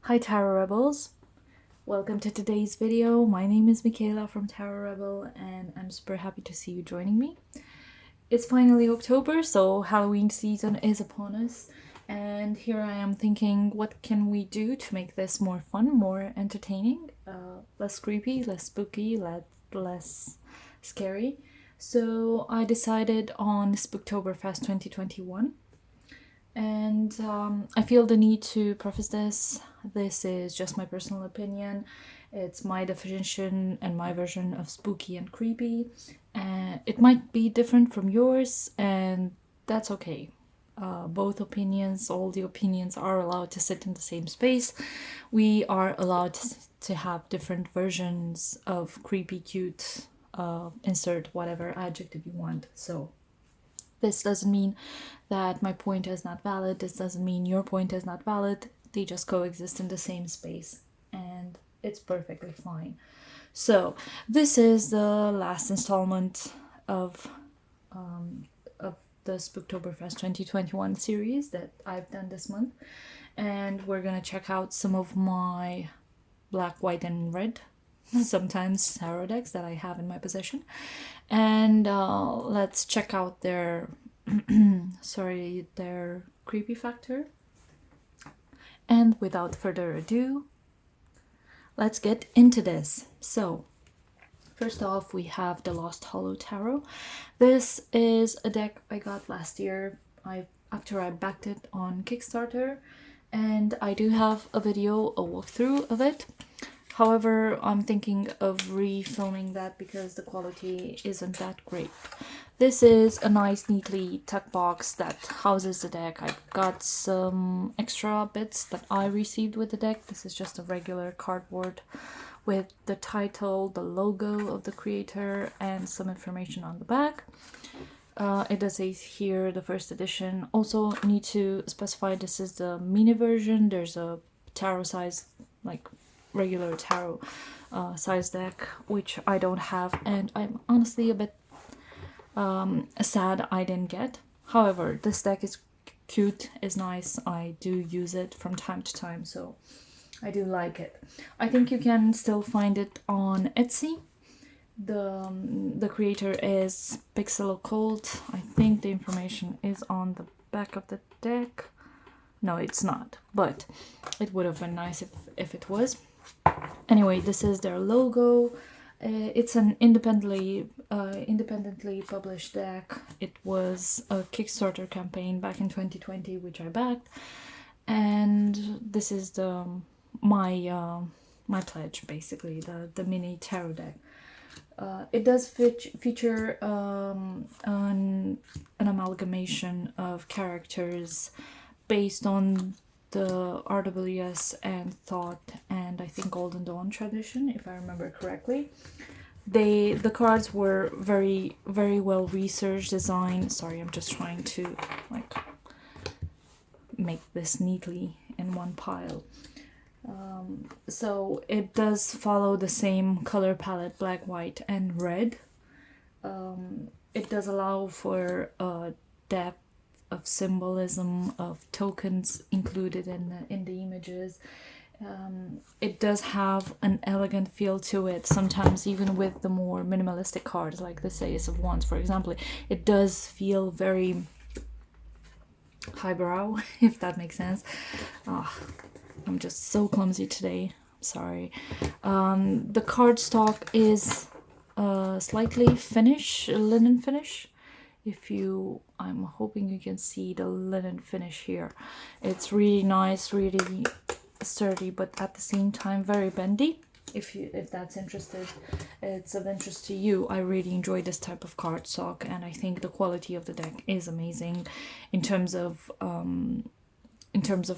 Hi Tarot Rebels, welcome to today's video. My name is Michaela from Tarot Rebel and I'm super happy to see you joining me. It's finally October, so Halloween season is upon us, and here I am thinking, what can we do to make this more fun, more entertaining, less creepy, less spooky, less scary. So I decided on Spooktober 2021. And I feel the need to preface this. This is just my personal opinion. It's my definition and my version of spooky and creepy. It might be different from yours, and that's okay. Both opinions, all the opinions are allowed to sit in the same space. We are allowed to have different versions of creepy, cute, insert whatever adjective you want. So this doesn't mean that my point is not valid. This doesn't mean your point is not valid. They just coexist in the same space, and it's perfectly fine. So this is the last installment of the Spooktoberfest 2021 series that I've done this month, and we're gonna check out some of my black, white, and red, sometimes tarot decks that I have in my possession, and let's check out their their creepy factor. And without further ado, let's get into this. So first off, we have the Lost Hollow Tarot. This is a deck I got last year after I backed it on Kickstarter, and I do have a video, a walkthrough of it. However, I'm thinking of refilming that because the quality isn't that great. This is a nice, neatly tucked box that houses the deck. I've got some extra bits that I received with the deck. This is just a regular cardboard with the title, the logo of the creator, and some information on the back. It does say here the first edition. Also need to specify this is the mini version. There's a tarot size, like regular tarot size deck, which I don't have, and I'm honestly a bit sad I didn't get. However, this deck is cute, is nice. I do use it from time to time, so I do like it. I think you can still find it on Etsy. The creator is Pixel Occult. I think the information is on the back of the deck. No, it's not, but it would have been nice if it was. Anyway, this is their logo. It's an independently published deck. It was a Kickstarter campaign back in 2020, which I backed, and this is my pledge, basically, the mini tarot deck. It does feature an amalgamation of characters based on the RWS and Thought and I think Golden Dawn tradition, if I remember correctly. The cards were very, very well researched, designed. Sorry, I'm just trying to like make this neatly in one pile. So it does follow the same color palette, black, white, and red. It does allow for depth of symbolism, of tokens included in the images. It does have an elegant feel to it, sometimes even with the more minimalistic cards like the Ace of Wands, for example. It does feel very highbrow, if that makes sense. I'm just so clumsy today, I'm sorry. The cardstock is slightly linen finish. I'm hoping you can see the linen finish here. It's really nice, really sturdy, but at the same time very bendy. If that's it's of interest to you, I really enjoy this type of cardstock, and I think the quality of the deck is amazing in terms of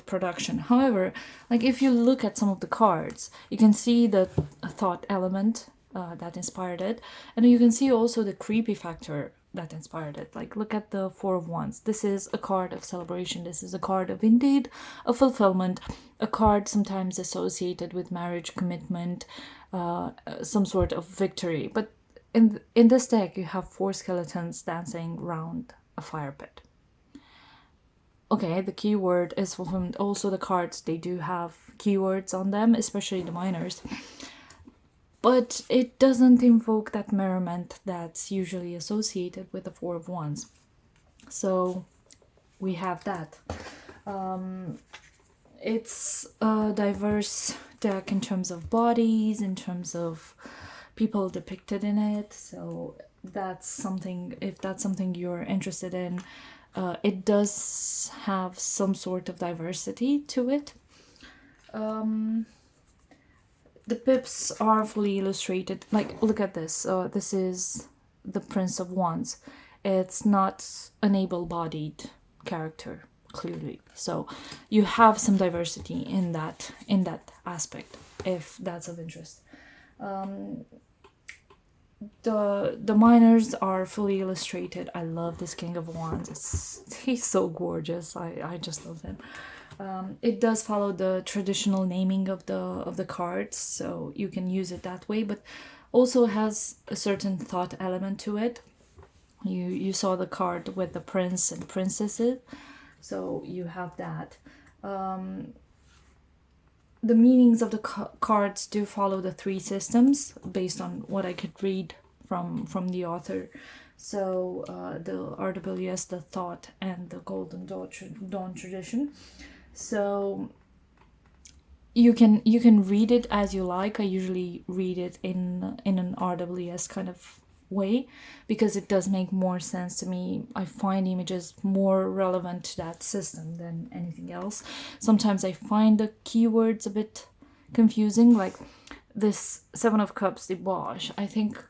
production. However, like if you look at some of the cards, you can see the thought element that inspired it, and you can see also the creepy factor that inspired it. Like, look at the Four of Wands. This is a card of celebration. This is a card of indeed a fulfillment, a card sometimes associated with marriage, commitment, some sort of victory. But in this deck, you have four skeletons dancing around a fire pit. okay, the keyword is fulfillment. Also, the cards, they do have keywords on them, especially the minors. But it doesn't invoke that merriment that's usually associated with the Four of Wands. So we have that. It's a diverse deck in terms of bodies, in terms of people depicted in it. So that's something, if that's something you're interested in, it does have some sort of diversity to it. The pips are fully illustrated. Like, look at this. This is the Prince of Wands. It's not an able-bodied character, clearly. So you have some diversity in that aspect, if that's of interest. The minors are fully illustrated. I love this King of Wands. He's so gorgeous. I just love him. It does follow the traditional naming of the cards, so you can use it that way, but also has a certain thought element to it. You saw the card with the prince and princesses, so you have that. The meanings of the cards do follow the three systems based on what I could read from the author. So the RWS, the thought, and the Golden Dawn tradition. So you can read it as you like. I usually read it in an RWS kind of way because it does make more sense to me. I find images more relevant to that system than anything else. Sometimes I find the keywords a bit confusing, like this Seven of Cups debauch. I think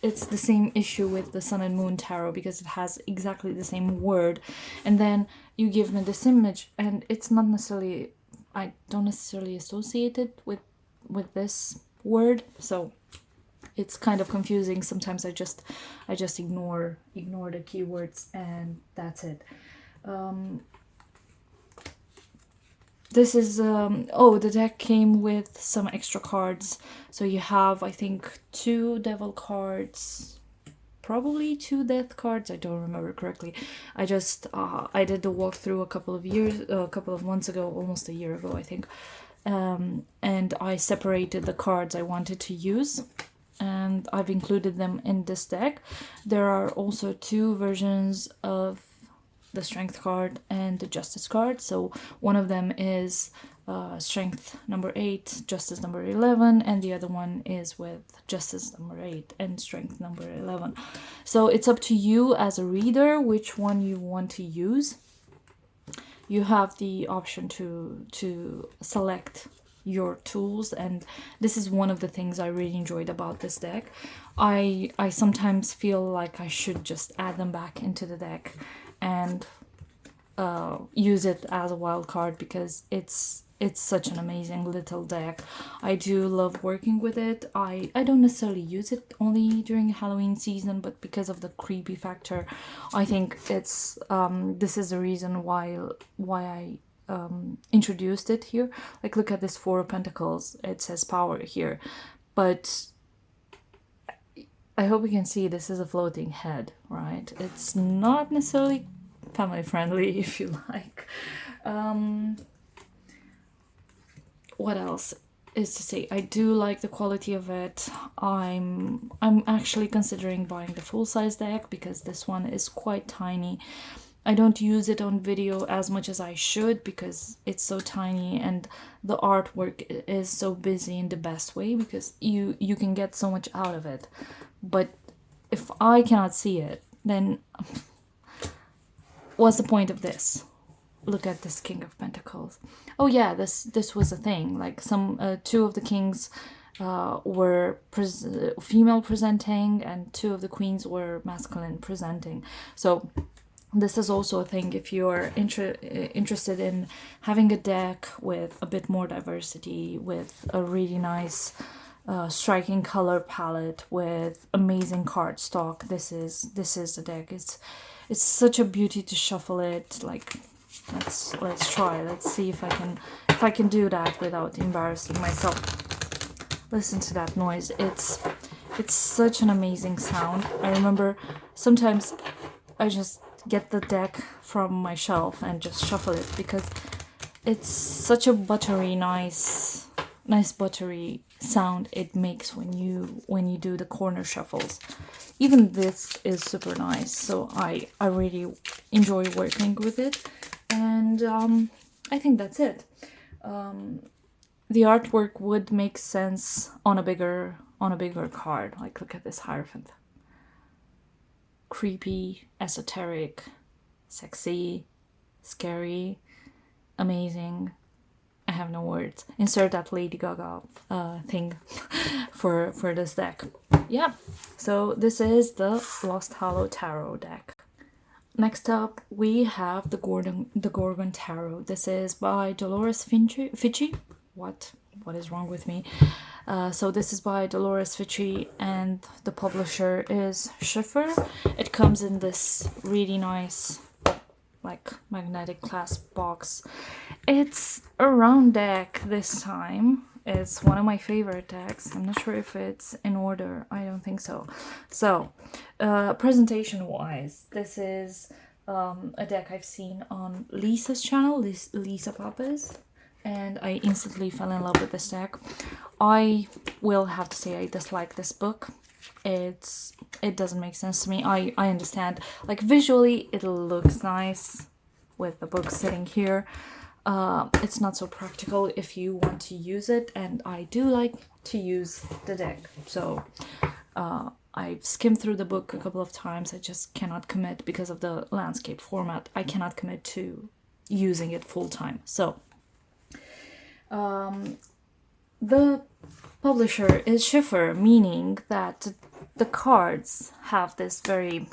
it's the same issue with the Sun and Moon Tarot because it has exactly the same word, and then you give me this image and it's not necessarily, I don't necessarily associate it with this word, so it's kind of confusing. Sometimes I just ignore the keywords and that's it. This is the deck came with some extra cards, so you have, I think, 2 devil cards, probably 2 death cards. I don't remember correctly. I just I did the walkthrough a couple of months ago, almost a year ago, I think, and I separated the cards I wanted to use, and I've included them in this deck. There are also 2 versions of the Strength card and the Justice card. So one of them is Strength number 8, Justice number 11, and the other one is with Justice number 8 and Strength number 11. So it's up to you as a reader which one you want to use. You have the option to select your tools, and this is one of the things I really enjoyed about this deck. I sometimes feel like I should just add them back into the deck and use it as a wild card because it's such an amazing little deck. I do love working with it. I don't necessarily use it only during Halloween season, but because of the creepy factor, I think it's this is the reason why I introduced it here. Like, look at this 4 of Pentacles. It says power here, but I hope you can see this is a floating head, right? It's not necessarily family friendly, if you like. What else is to say? I do like the quality of it. I'm actually considering buying the full-size deck because this one is quite tiny. I don't use it on video as much as I should because it's so tiny, and the artwork is so busy in the best way because you can get so much out of it. But if I cannot see it, then what's the point of this? Look at this King of Pentacles. Oh yeah, this was a thing. Like, some 2 of the kings were female presenting and 2 of the queens were masculine presenting. So this is also a thing if you're interested in having a deck with a bit more diversity, with a really nice striking color palette, with amazing card stock. This is the deck. It's such a beauty to shuffle it. Like, let's try. Let's see if I can do that without embarrassing myself. Listen to that noise. It's such an amazing sound. I remember sometimes I just get the deck from my shelf and just shuffle it, because it's such a buttery nice buttery sound it makes when you do the corner shuffles. Even this is super nice, so I really enjoy working with it. And I think that's it. The artwork would make sense on a bigger card. Like, look at this Hierophant. Creepy, esoteric, sexy, scary, amazing. I have no words. Insert that Lady Gaga thing for this deck. Yeah, so this is the Lost Hollow Tarot deck. Next up, we have the Gorgon Tarot. This is by Dolores Ficci. What is wrong with me? So this is by Dolores Ficci, and the publisher is Schiffer. It comes in this really nice, like, magnetic clasp box. It's a round deck this time. It's one of my favorite decks. I'm not sure if it's in order. I don't think so. So, presentation wise, this is a deck I've seen on Lisa's channel, Lisa Papas, and I instantly fell in love with this deck. I will have to say I dislike this book. It doesn't make sense to me. I understand, like, visually it looks nice with the book sitting here. It's not so practical if you want to use it, and I do like to use the deck. So I've skimmed through the book a couple of times. I just cannot commit because of the landscape format. I cannot commit to using it full time. So the publisher is Schiffer, meaning that the cards have this very,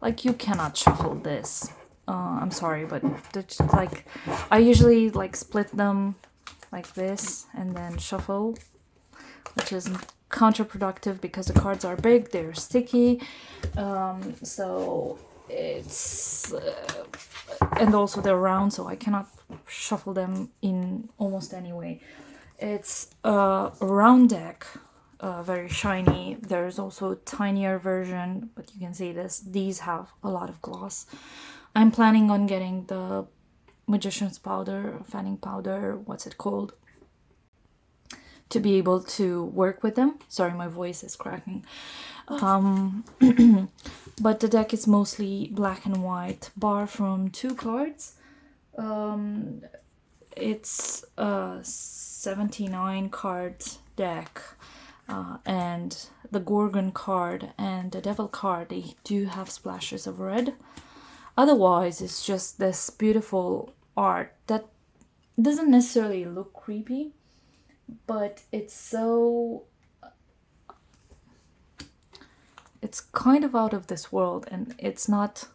like, you cannot shuffle this. I'm sorry, but just, like, I usually like split them like this and then shuffle, which is counterproductive because the cards are big, they're sticky, so it's and also they're round, so I cannot shuffle them in almost any way. It's a round deck, very shiny. There's also a tinier version, but you can see these have a lot of gloss. I'm planning on getting the Magician's Powder, Fanning Powder, what's it called, to be able to work with them. Sorry, my voice is cracking. But the deck is mostly black and white, bar from 2 cards. It's a 79 card deck, and the Gorgon card and the Devil card, they do have splashes of red. Otherwise, it's just this beautiful art that doesn't necessarily look creepy, but it's kind of out of this world, and it's not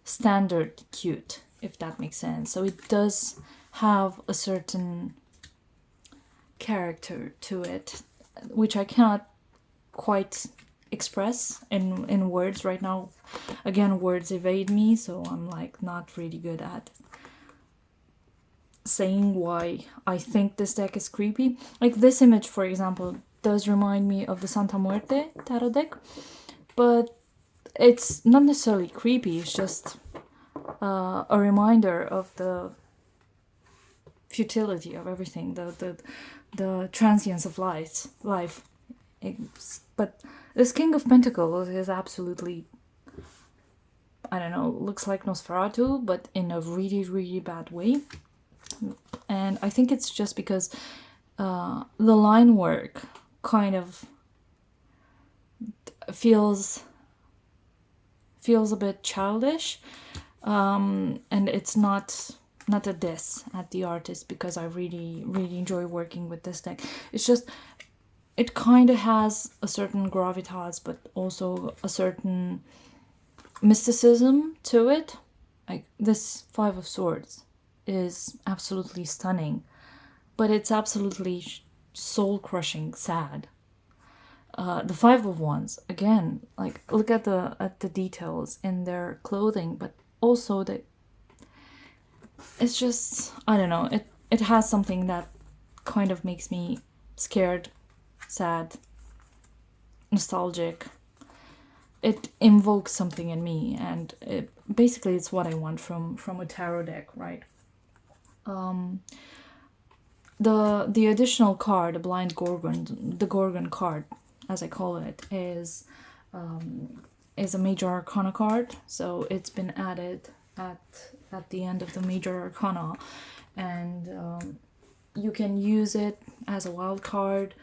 standard cute, if that makes sense. So it does have a certain character to it, which I cannot quite express in words right now. Again, words evade me, so I'm like not really good at saying why I think this deck is creepy. Like, this image, for example, does remind me of the Santa Muerte tarot deck, but it's not necessarily creepy. It's just a reminder of the futility of everything, the transience of life. But this King of Pentacles is absolutely, I don't know, looks like Nosferatu, but in a really, really bad way. And I think it's just because the line work kind of feels a bit childish, and it's not a diss at the artist, because I really, really enjoy working with this deck. It's just, it kind of has a certain gravitas, but also a certain mysticism to it. Like, this 5 of Swords is absolutely stunning, but it's absolutely soul-crushing sad. The 5 of Wands, again, like, look at the details in their clothing, but also it's just, I don't know, it has something that kind of makes me scared, sad, nostalgic, it invokes something in me, and basically it's what I want from a tarot deck, right? The additional card, the blind Gorgon, the Gorgon card, as I call it, is a major arcana card. So it's been added at the end of the major arcana, and you can use it as a wild card,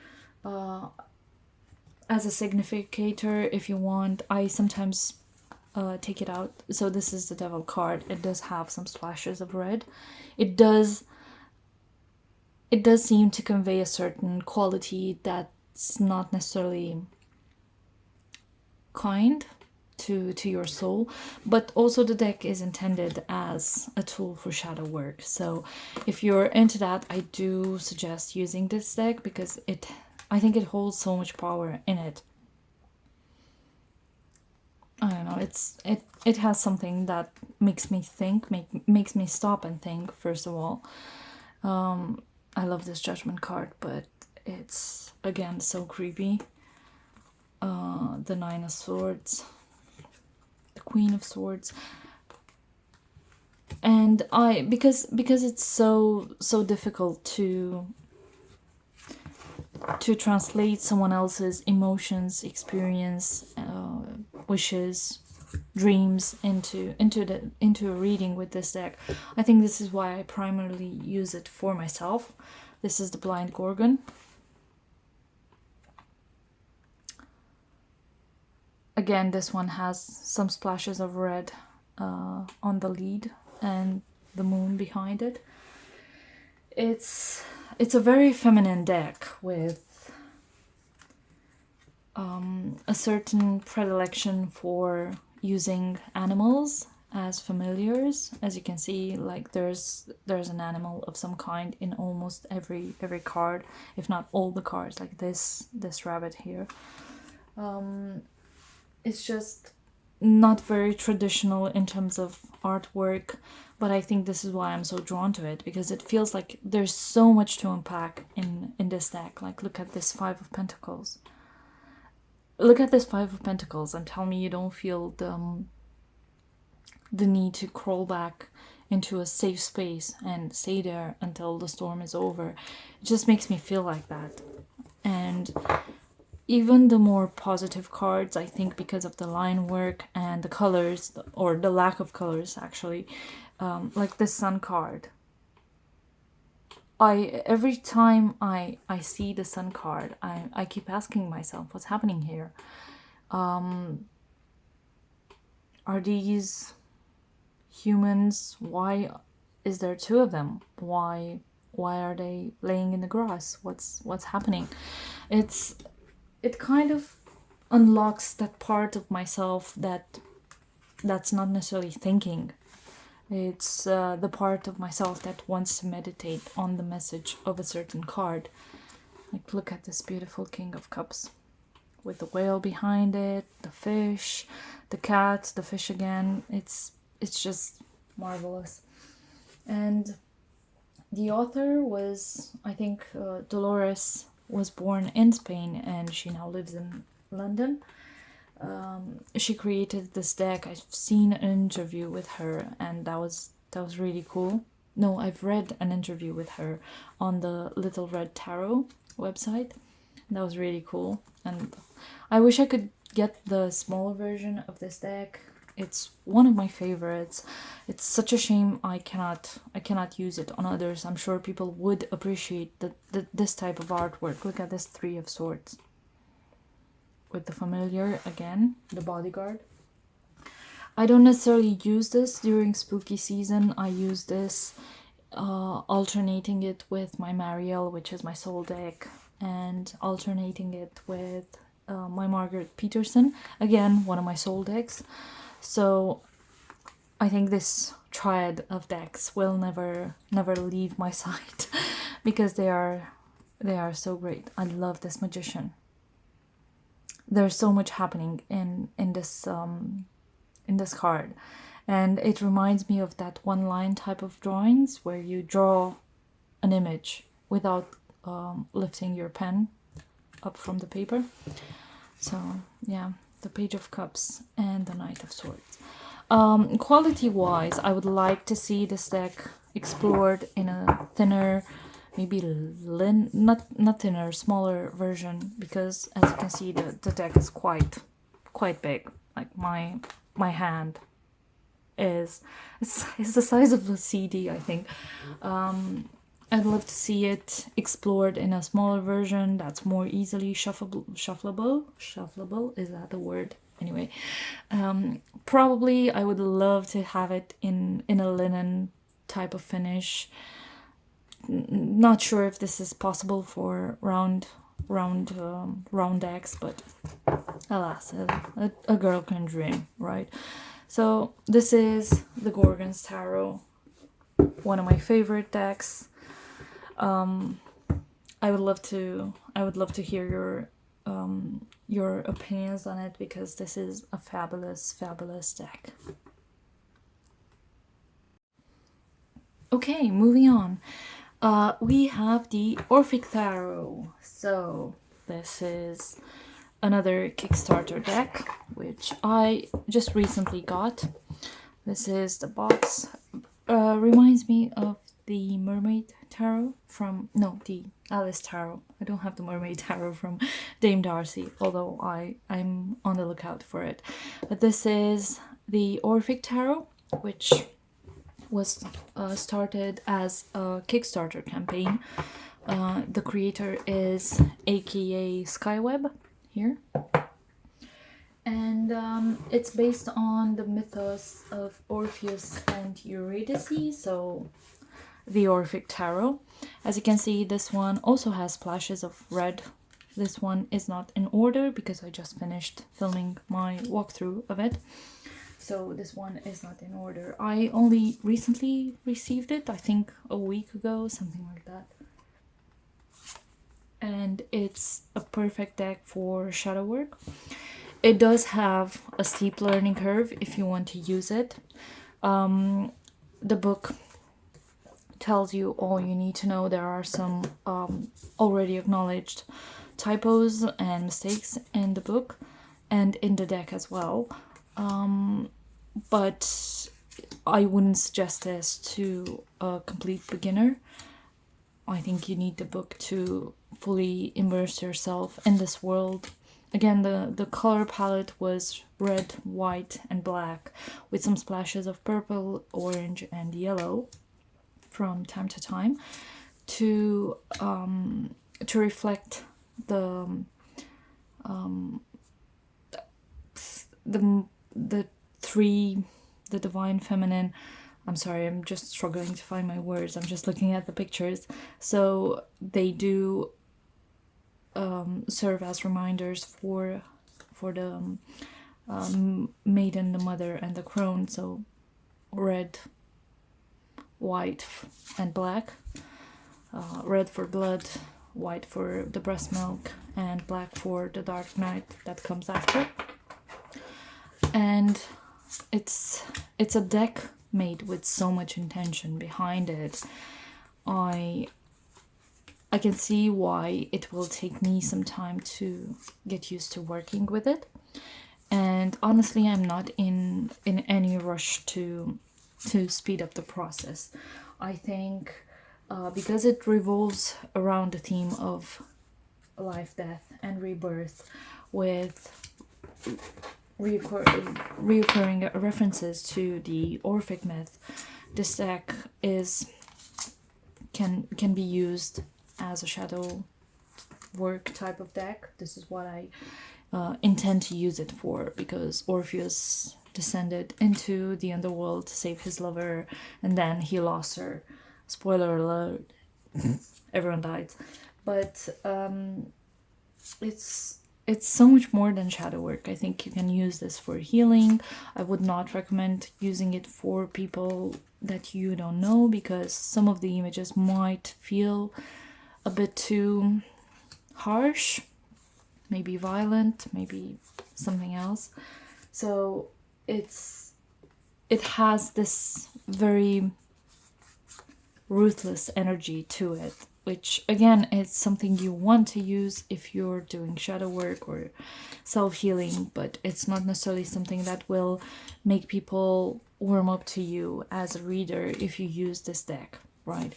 as a significator if you want. I sometimes take it out. So this is the devil card. It does have some splashes of red. It does seem to convey a certain quality that's not necessarily kind to your soul, but also the deck is intended as a tool for shadow work. So if you're into that, I do suggest using this deck, because I think it holds so much power in it. I don't know, it has something that makes me think, makes me stop and think, first of all. I love this Judgment card, but it's, again, so creepy. The Nine of Swords, the Queen of Swords, and because it's so difficult to translate someone else's emotions, experience, wishes, dreams into a reading with this deck. I think this is why I primarily use it for myself. This is the Blind Gorgon. Again, this one has some splashes of red on the lead and the moon behind it. It's a very feminine deck with a certain predilection for using animals as familiars. As you can see, like there's an animal of some kind in almost every card, if not all the cards, like this rabbit here. It's just not very traditional in terms of artwork, but I think this is why I'm so drawn to it, because it feels like there's so much to unpack in this deck. Like, look at this Five of Pentacles. Look at this Five of Pentacles and tell me you don't feel the need to crawl back into a safe space and stay there until the storm is over. It just makes me feel like that. And even the more positive cards, I think, because of the line work and the colors, or the lack of colors actually, like the Sun card. Every time I see the Sun card, I keep asking myself, what's happening here? Are these humans? Why is there two of them? Why are they laying in the grass? What's happening? It kind of unlocks that part of myself that's not necessarily thinking. It's the part of myself that wants to meditate on the message of a certain card. Like, look at this beautiful King of Cups with the whale behind it, the fish, the cat, the fish again. It's just marvelous. And the author was, I think, Dolores was born in Spain and she now lives in London. She created this deck. I've seen an interview with her, and that was really cool. No, I've read an interview with her on the Little Red Tarot website. That was really cool, and I wish I could get the smaller version of this deck. It's one of my favorites. It's such a shame I cannot use it on others. I'm sure people would appreciate this type of artwork. Look at this Three of Swords with the familiar again, the bodyguard. I don't necessarily use this during spooky season. I use this alternating it with my Marielle, which is my soul deck, and alternating it with my Margaret Peterson, again, one of my soul decks. So I think this triad of decks will never leave my side because they are so great. I love this Magician. There's so much happening in this card, and it reminds me of that one line type of drawings where you draw an image without lifting your pen up from the paper. So yeah, the Page of Cups, and the Knight of Swords. Quality-wise, I would like to see this deck explored in a thinner, maybe not thinner, smaller version, because as you can see, the deck is quite big. Like my hand is the size of a CD, I think. I'd love to see it explored in a smaller version that's more easily shuffleable. Shuffleable, is that the word? Anyway, probably I would love to have it in a linen type of finish. Not sure if this is possible for round decks, but alas, a girl can dream, right? So this is the Gorgon Tarot, one of my favorite decks. I would love to hear your opinions on it, because this is a fabulous deck. Okay, moving on. We have the Orphic Tarot. So this is another Kickstarter deck, which I just recently got. This is the box. Reminds me of the Mermaid Tarot from, no, the Alice Tarot. I don't have the Mermaid Tarot from Dame Darcy, although I'm on the lookout for it. But this is the Orphic Tarot, which was started as a Kickstarter campaign. The creator is aka Skyweb here. And it's based on the mythos of Orpheus and Eurydice, so the Orphic Tarot. As you can see, this one also has splashes of red. This one is not in order because I just finished filming my walkthrough of it. So this one is not in order. I only recently received it, I think a week ago, something like that. And it's a perfect deck for shadow work. It does have a steep learning curve if you want to use it. The book tells you all you need to know. There are some already acknowledged typos and mistakes in the book and in the deck as well. But I wouldn't suggest this to a complete beginner. I think you need the book to fully immerse yourself in this world. Again, the color palette was red, white, and black, with some splashes of purple, orange, and yellow from time to time to reflect the divine feminine. I'm sorry, I'm just struggling to find my words. I'm just looking at the pictures. So they do serve as reminders for the maiden, the mother, and the crone. So red, white, and black. Red for blood, white for the breast milk, and black for the dark night that comes after. And it's a deck made with so much intention behind it. I can see why it will take me some time to get used to working with it. And honestly, I'm not in any rush to speed up the process. I think because it revolves around the theme of life, death, and rebirth, with reoccurring references to the Orphic myth, this deck can be used as a shadow work type of deck. This is what I intend to use it for, because Orpheus descended into the underworld to save his lover, and then he lost her. Spoiler alert, everyone died. But it's so much more than shadow work. I think you can use this for healing. I would not recommend using it for people that you don't know, because some of the images might feel a bit too harsh, maybe violent, maybe something else. So it has this very ruthless energy to it, which again is something you want to use if you're doing shadow work or self-healing, but it's not necessarily something that will make people warm up to you as a reader if you use this deck, right?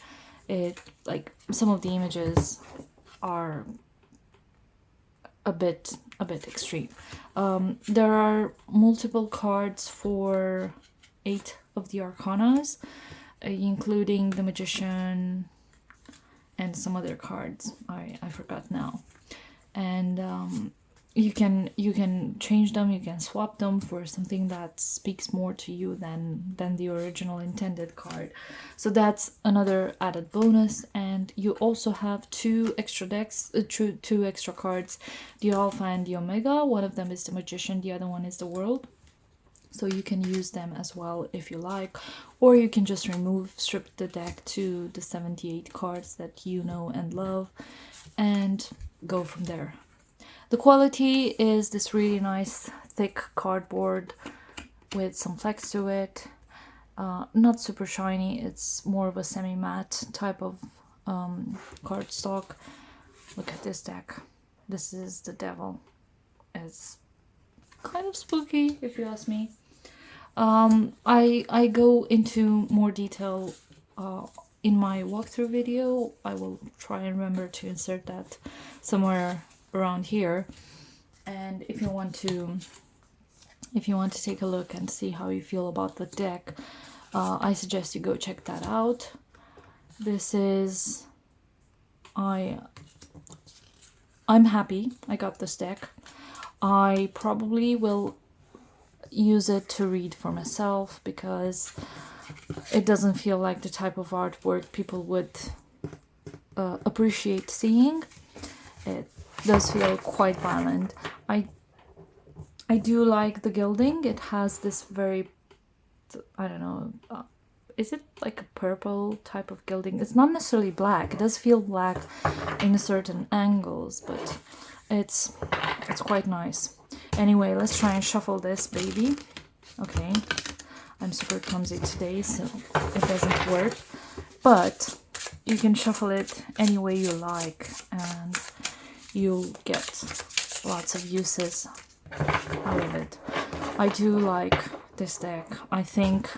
It, like, some of the images are a bit extreme. There are multiple cards for 8 of the Arcanas, including the Magician and some other cards. I forgot now. And you can change them, you can swap them for something that speaks more to you than the original intended card. So that's another added bonus. And you also have 2 extra decks, 2 extra cards, the Alpha and the Omega. One of them is the Magician, the other one is the World. So you can use them as well if you like, or you can just strip the deck to the 78 cards that you know and love and go from there. The quality is this really nice thick cardboard with some flex to it. Not super shiny, it's more of a semi-matte type of cardstock. Look at this deck. This is the Devil. It's kind of spooky if you ask me. I go into more detail in my walkthrough video. I will try and remember to insert that somewhere around here. And if you want to take a look and see how you feel about the deck, I suggest you go check that out. This is I'm happy I got this deck. I probably will use it to read for myself because it doesn't feel like the type of artwork people would appreciate seeing. It does feel quite violent. I do like the gilding. It has this very, I don't know, is it like a purple type of gilding? It's not necessarily black. It does feel black in certain angles, but it's quite nice. Anyway, let's try and shuffle this baby. Okay, I'm super clumsy today, so it doesn't work. But you can shuffle it any way you like, and you'll get lots of uses out of it. I do like this deck. I think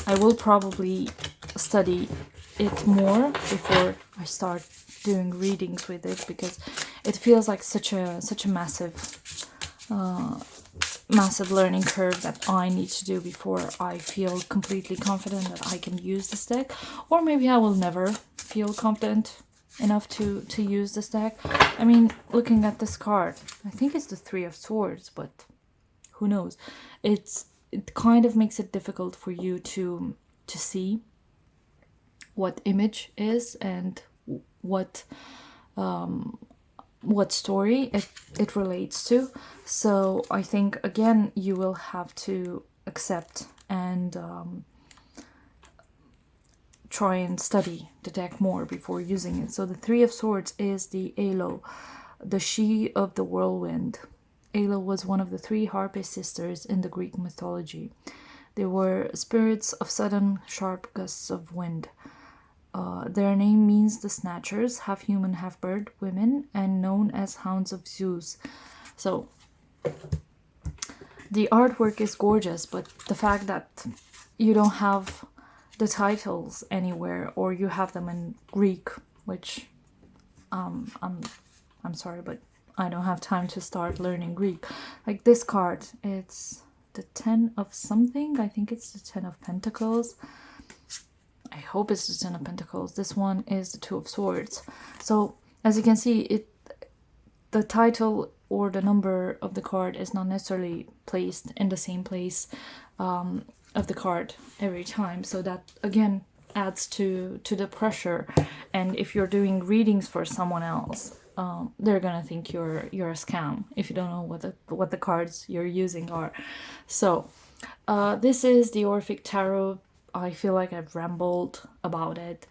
I will probably study it more before I start doing readings with it, because it feels like such a massive learning curve that I need to do before I feel completely confident that I can use this deck. Or maybe I will never feel confident enough to use this deck. I mean, looking at this card, I think it's the 3 of Swords, but who knows? It kind of makes it difficult for you to see what image is and what story it relates to. So I think, again, you will have to accept and try and study the deck more before using it. So the 3 of Swords is the Alo, the she of the whirlwind. Alo was one of the 3 Harpy sisters in the Greek mythology. They were spirits of sudden, sharp gusts of wind. Their name means the Snatchers, half human, half bird women, and known as Hounds of Zeus. So the artwork is gorgeous, but the fact that you don't have the titles anywhere, or you have them in Greek, which I'm sorry, but I don't have time to start learning Greek. Like this card, it's the 10 of something. I think it's the 10 of Pentacles. I hope it's the 10 of Pentacles. This one is the 2 of Swords. So as you can see, the title or the number of the card is not necessarily placed in the same place of the card every time. So that again adds to the pressure. And if you're doing readings for someone else, they're gonna think you're a scam if you don't know what the cards you're using are. So this is the Orphic Tarot. I feel like I've rambled about it.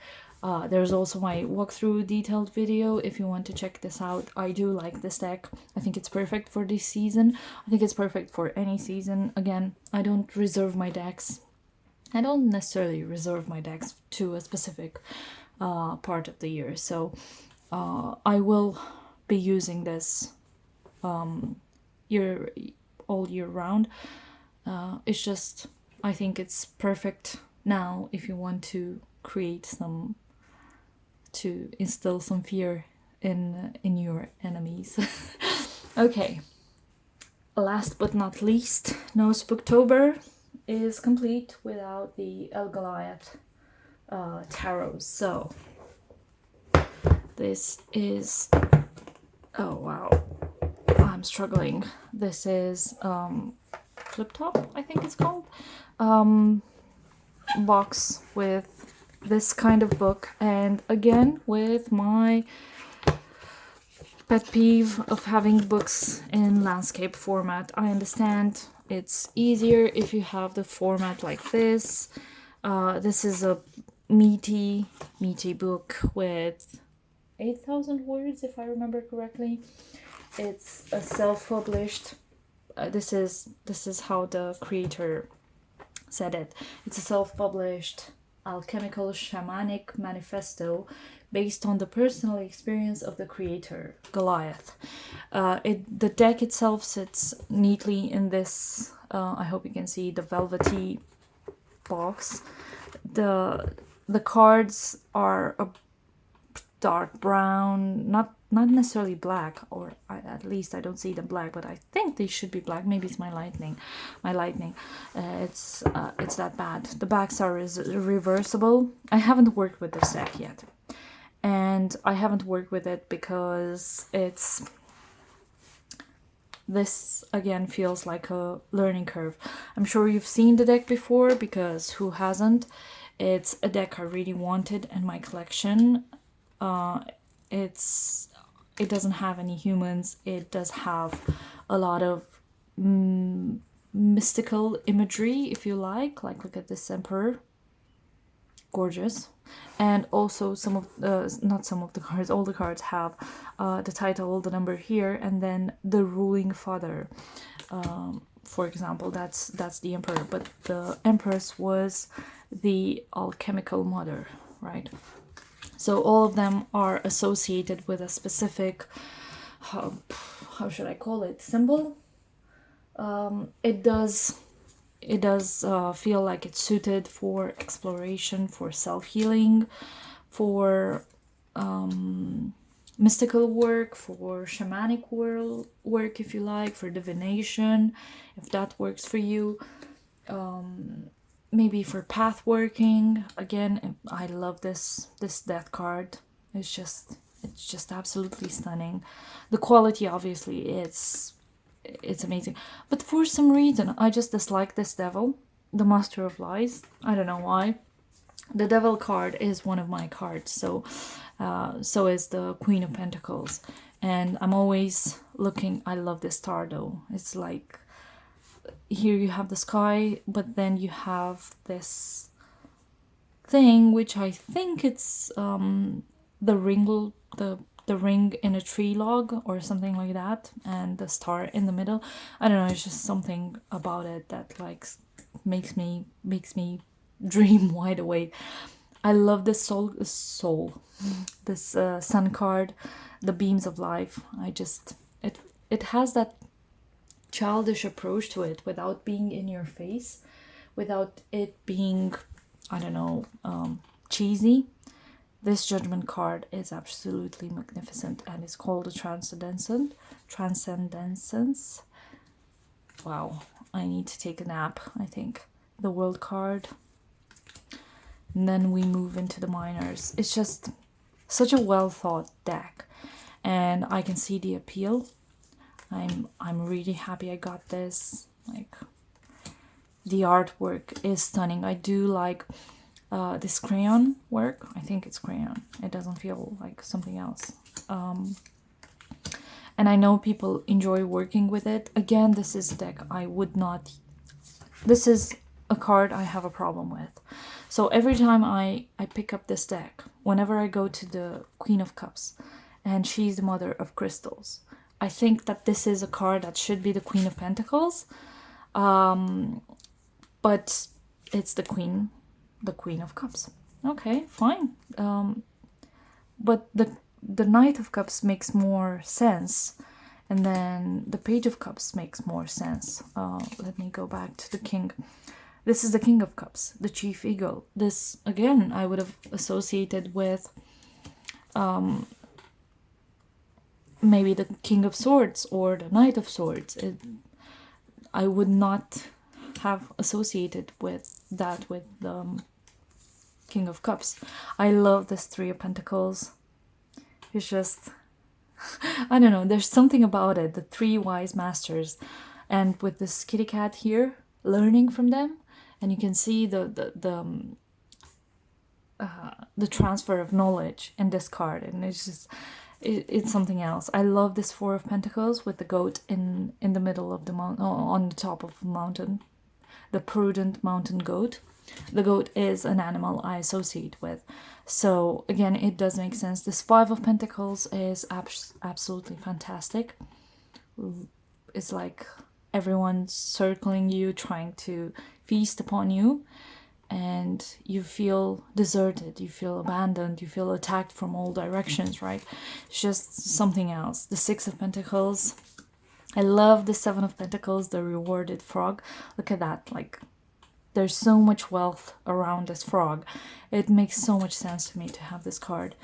There's also my walkthrough detailed video if you want to check this out. I do like this deck. I think it's perfect for this season. I think it's perfect for any season. Again, I don't reserve my decks. I don't necessarily reserve my decks to a specific part of the year. So I will be using this year all year round. It's just, I think it's perfect now if you want to create some, to instill some fear in your enemies. Okay, last but not least, no Spooktober is complete without the Goliath Tarot. So this is, oh wow, I'm struggling. This is flip top, I think it's called, box with this kind of book, and again with my pet peeve of having books in landscape format. I understand it's easier if you have the format like this. This is a meaty book with 8,000 words, if I remember correctly. It's a self-published. This is how the creator said it. It's a self-published alchemical shamanic manifesto based on the personal experience of the creator, Goliath. The deck itself sits neatly in this, I hope you can see, the velvety box. The cards are a dark brown, not necessarily black, or at least I don't see them black, but I think they should be black. Maybe it's my lightning. It's that bad. The backs are reversible. I haven't worked with this deck yet, and I haven't worked with it because this again feels like a learning curve. I'm sure you've seen the deck before, because who hasn't? It's a deck I really wanted in my collection. It doesn't have any humans. It does have a lot of mystical imagery, if you like look at this emperor, gorgeous. And also some of not some of the cards, all the cards have the title, the number here, and then the ruling father. For example, that's the emperor, but the empress was the alchemical mother, right? So all of them are associated with a specific, how should I call it, symbol. It does feel like it's suited for exploration, for self-healing, for mystical work, for shamanic work, if you like, for divination, if that works for you. Maybe for path working. Again, I love this death card. It's just absolutely stunning. The quality, obviously, it's amazing. But for some reason, I just dislike this devil, the Master of Lies. I don't know why. The devil card is one of my cards, so is the Queen of Pentacles. And I'm always looking, I love this star though. It's like, here you have the sky, but then you have this thing, which I think it's the ring in a tree log or something like that, and the star in the middle. I don't know, it's just something about it that like makes me dream wide awake. I love this this sun card, the beams of life. It has that childish approach to it without being in your face, without it being, I don't know, cheesy. This judgment card is absolutely magnificent, and it's called a transcendence. Wow, I need to take a nap, I think. The world card. And then we move into the minors. It's just such a well thought deck, and I can see the appeal. I'm really happy I got this. Like, the artwork is stunning. I do like this crayon work. I think it's crayon. It doesn't feel like something else. And I know people enjoy working with it. Again, this is a deck I would not... This is a card I have a problem with. So every time I pick up this deck, whenever I go to the Queen of Cups, and she's the mother of crystals, I think that this is a card that should be the Queen of Pentacles, but it's the Queen of Cups. Okay, fine. But the Knight of Cups makes more sense, and then the Page of Cups makes more sense. Let me go back to the King. This is the King of Cups, the Chief Eagle. This, again, I would have associated with maybe the King of Swords or the Knight of Swords. I would not have associated with that with the King of Cups. I love this Three of Pentacles. It's just, I don't know, there's something about it. The three wise masters, and with this kitty cat here, learning from them, and you can see the transfer of knowledge in this card, and it's just, it's something else. I love this Four of Pentacles with the goat in the middle of the mountain, on the top of the mountain, the prudent mountain goat. The goat is an animal I associate with, so again, it does make sense. This Five of Pentacles is absolutely fantastic. It's like everyone's circling you, trying to feast upon you, and you feel deserted, you feel abandoned, you feel attacked from all directions, right? It's just something else. The Six of Pentacles. I love the Seven of Pentacles, the rewarded frog. Look at that, like, there's so much wealth around this frog. It makes so much sense to me to have this card.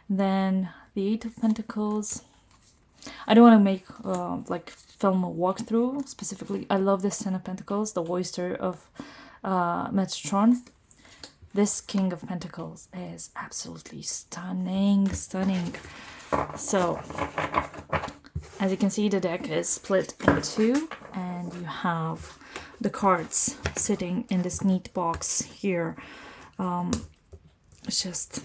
Then the Eight of Pentacles. I don't want to make like film a walkthrough specifically. I love this Ten of Pentacles, the oyster of Metatron. This King of Pentacles is absolutely stunning. So, as you can see, the deck is split in two, and you have the cards sitting in this neat box here. It's just,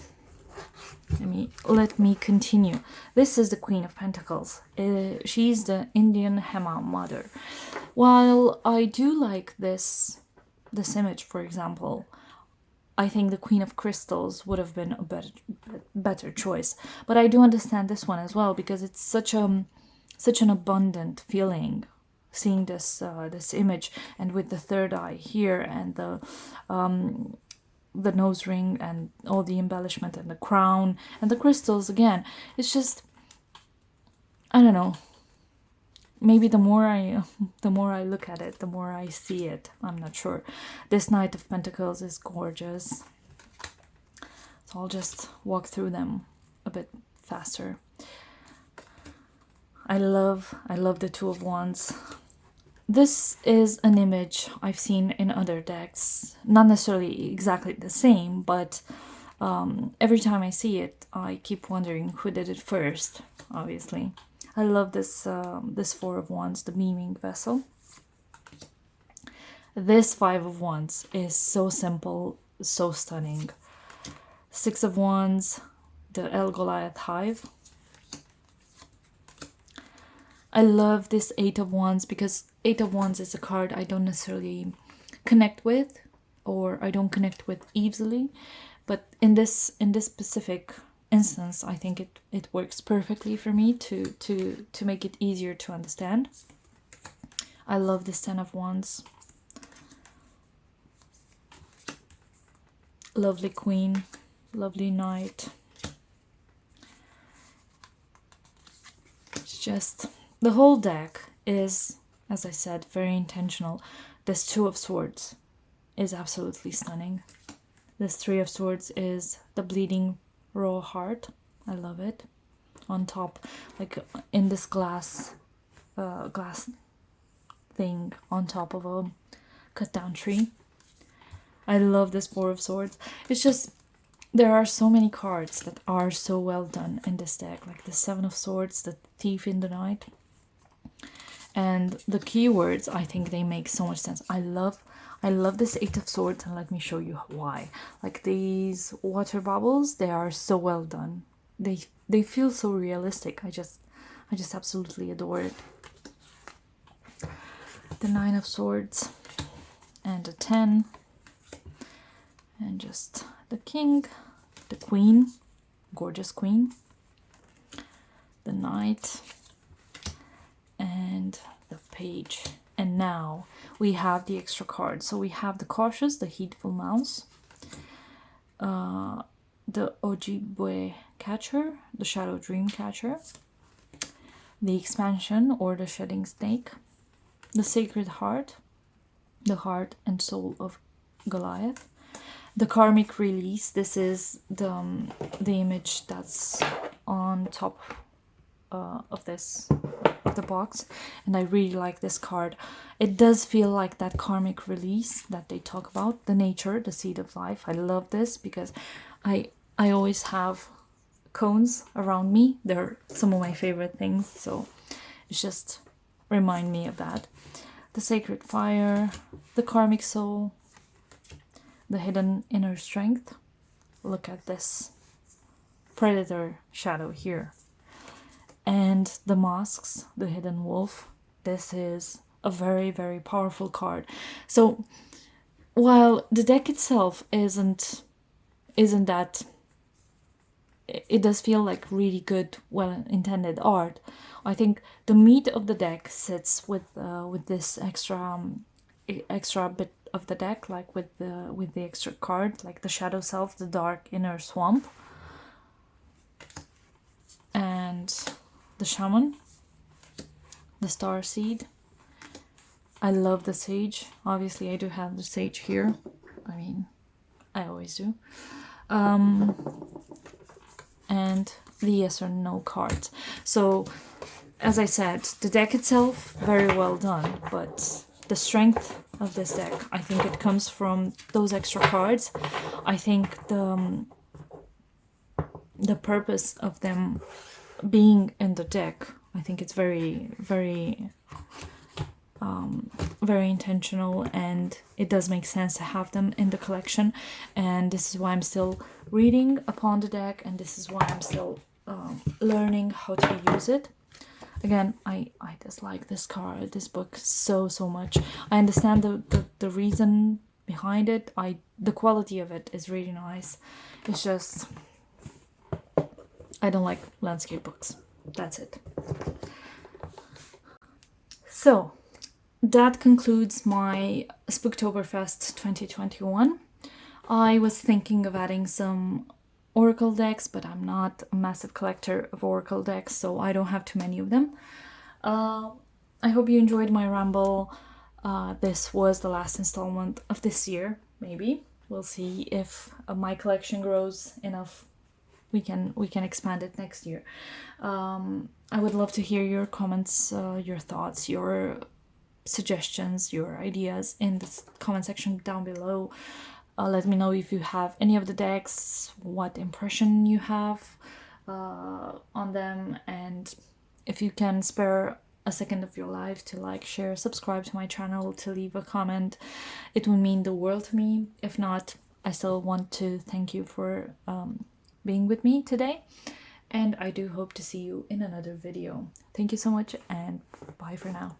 let me continue. This is the Queen of Pentacles. She's the Indian Hema mother. While I do like this image, for example, I think the Queen of Crystals would have been a better choice. But I do understand this one as well, because it's such an abundant feeling seeing this image, and with the third eye here, and the nose ring, and all the embellishment, and the crown, and the crystals again. It's just, I don't know. Maybe the more I look at it, the more I see it. I'm not sure. This Knight of Pentacles is gorgeous. So I'll just walk through them a bit faster. I love the Two of Wands. This is an image I've seen in other decks. Not necessarily exactly the same, but every time I see it, I keep wondering who did it first, obviously. I love this this Four of Wands, the beaming vessel. This Five of Wands is so simple, so stunning. Six of Wands, the Goliath hive. I love this Eight of Wands, because Eight of Wands is a card I don't necessarily connect with, or I don't connect with easily, but in this specific instance, I think it works perfectly for me to make it easier to understand. I love this Ten of Wands. Lovely Queen, lovely Knight. It's just, the whole deck is, as I said, very intentional. This Two of Swords is absolutely stunning. This Three of Swords is the bleeding raw heart. I love it. On top, like in this glass thing on top of a cut down tree. I love this Four of Swords. It's just, there are so many cards that are so well done in this deck, like the Seven of Swords, the Thief in the Night. And the keywords, I think they make so much sense. I love this Eight of Swords, and let me show you why. Like these water bubbles, they are so well done. They feel so realistic. I just absolutely adore it. The Nine of Swords and a 10, and just the King, the Queen, gorgeous Queen, the Knight, and the Page. And now we have the extra cards. So we have the Cautious, the Heedful Mouse, the Ojibwe Catcher, the Shadow Dream Catcher, the Expansion or the Shedding Snake, the Sacred Heart, the Heart and Soul of Goliath, the Karmic Release. This is the image that's on top of the box, and I really like this card. It does feel like that karmic release that they talk about, the nature, the seed of life. I love this because I always have cones around me. They're some of my favorite things, so it's just remind me of that. The Sacred Fire, the Karmic Soul, the Hidden Inner Strength. Look at this predator shadow here. And the Masks, the Hidden Wolf. This is a very, very powerful card. So while the deck itself isn't that, it does feel like really good, well-intended art. I think the meat of the deck sits with this extra bit of the deck, like with the extra card, like the Shadow Self, the Dark Inner Swamp, and the Shaman, the Star Seed. I love the Sage. Obviously, I do have the Sage here. I mean, I always do. And the Yes or No cards. So, as I said, the deck itself, very well done, but the strength of this deck, I think it comes from those extra cards. I think the purpose of them being in the deck, I think it's very, very, very intentional, and it does make sense to have them in the collection. And this is why I'm still reading upon the deck, and this is why I'm still learning how to use it. Again, I just like this book so much. I understand the reason behind it. The quality of it is really nice. It's just I don't like landscape books. That's it. So that concludes my Spooktoberfest 2021. I was thinking of adding some Oracle decks, but I'm not a massive collector of Oracle decks, so I don't have too many of them. I hope you enjoyed my ramble. This was the last installment of this year, maybe. We'll see if my collection grows enough. We can expand it next year. I would love to hear your comments, your thoughts, your suggestions, your ideas in the comment section down below. Let me know if you have any of the decks, what impression you have on them, and if you can spare a second of your life to like, share, subscribe to my channel, to leave a comment. It would mean the world to me. If not, I still want to thank you for being with me today, and I do hope to see you in another video. Thank you so much, and bye for now.